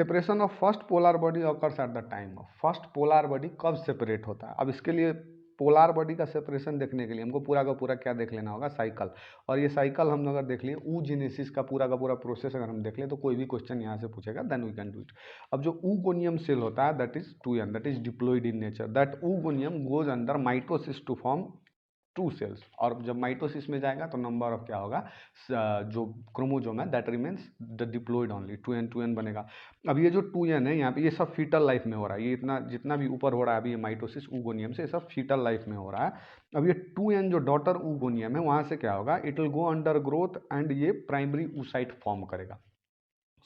Separation of first polar body occurs eight the time of, first polar body कब separate होता है। अब इसके लिए पोलर बॉडी का सेपरेशन देखने के लिए हमको पूरा का पूरा क्या देख लेना होगा, साइकिल। और ये साइकिल हम अगर देख लिए ऊजेनेसिस का पूरा प्रोसेस अगर हम देख लें तो कोई भी क्वेश्चन यहाँ से पूछेगा then we can do it. अब जो ऊगोनियम सेल होता है that is 2n, that is diploid in nature, that oogonium goes under mitosis to form 2 cells. और जब माइटोसिस में जाएगा तो नंबर ऑफ क्या होगा, जो क्रोमोजोम है that remains the diploid only, 2n बनेगा। अब ये जो 2n है यहाँ पे ये सब फीटल लाइफ में हो रहा है, ये इतना जितना भी ऊपर हो रहा है अभी ये माइटोसिस ऊगोनियम से, ये सब फीटल लाइफ में हो रहा है। अब ये 2n जो डॉटर ऊगोनियम है वहाँ से क्या होगा, it will go under growth and ये प्राइमरी oocyte फॉर्म करेगा।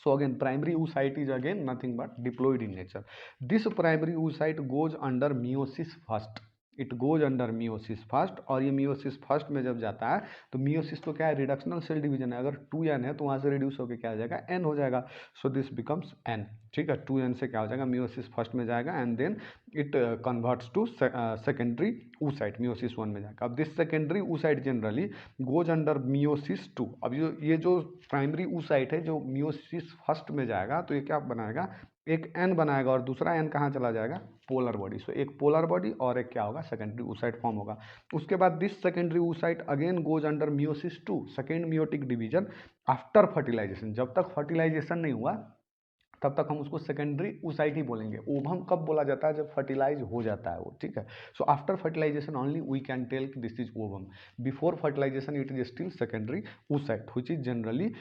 So again primary oocyte is again nothing but diploid in nature. This primary oocyte goes under meiosis first, it goes under meiosis first. और ये meiosis first में जब जाता है तो meiosis तो क्या है, रिडक्शनल सेल डिवीजन है, अगर 2n है तो वहाँ से रिड्यूस होकर क्या हो जाएगा, n हो जाएगा। सो दिस बिकम्स n, ठीक है। 2n से क्या हो जाएगा, मियोसिस फर्स्ट में जाएगा and then it converts to secondary oocyte, meiosis 1 में जाएगा। अब this secondary oocyte generally goes under meiosis 2। अब ये जो प्राइमरी oocyte है जो मियोसिस फर्स्ट में जाएगा तो ये क्या बनाएगा, एक n बनाएगा और दूसरा n कहाँ चला जाएगा, पोलर बॉडी। सो एक पोलर बॉडी और एक क्या होगा, सेकेंडरी oocyte फॉर्म होगा। उसके बाद this secondary oocyte again goes under meiosis 2, second meiotic division after fertilization. जब तक फर्टिलाइजेशन नहीं हुआ तब तक हम उसको सेकेंडरी oocyte ही बोलेंगे। ओवम कब बोला जाता है, जब फर्टिलाइज हो जाता है वो, ठीक है। So after fertilization only we can tell this is ovum, before fertilization it is still secondary oocyte which is generally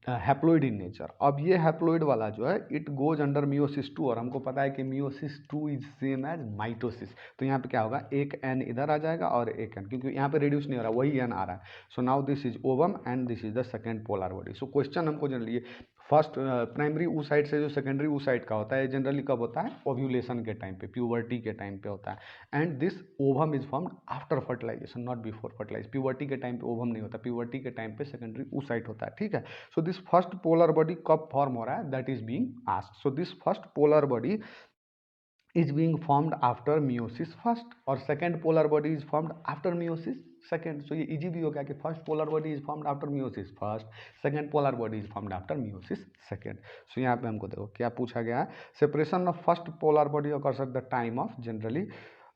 haploid in nature. अब ये हैप्लॉइड वाला जो है इट गोज अंडर मियोसिस 2, और हमको पता है कि meiosis 2 is same as mitosis. तो यहाँ पे क्या होगा, एक n इधर आ जाएगा और एक n, क्योंकि यहाँ पे रिड्यूस नहीं हो रहा, वही n आ रहा है। So now this is ovum and this is the second polar body. So question हमको जनरली फर्स्ट प्राइमरी oocyte से जो सेकेंडरी oocyte का होता है जनरली कब होता है, ओव्यूलेशन के टाइम पे, प्यूबर्टी के टाइम पे होता है। And this ovum is formed after fertilization not before fertilize. Puberty के टाइम पे ओवम नहीं होता, प्यूबर्टी के टाइम पे सेकेंडरी oocyte होता है, ठीक है। So this first polar body कब फॉर्म हो रहा है, that is being asked. So this first polar body is being formed after meiosis first और second polar body is formed after meiosis second. So ये easy भी हो गया कि first polar body is formed after meiosis first, second polar body is formed after meiosis second. So यहाँ पे हमको देखो क्या पूछा गया है, separation of first polar body occurs at the time of generally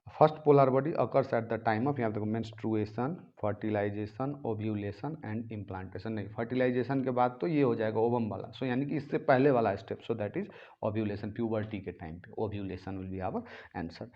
first polar body occurs at the time of, यहाँ देखो menstruation, fertilization, ovulation and implantation. नहीं, फर्टिलाइजेशन के बाद तो ये हो जाएगा ओवम वाला, सो यानी कि इससे पहले वाला step, so that is ovulation, puberty के टाइम पे ovulation will be our answer.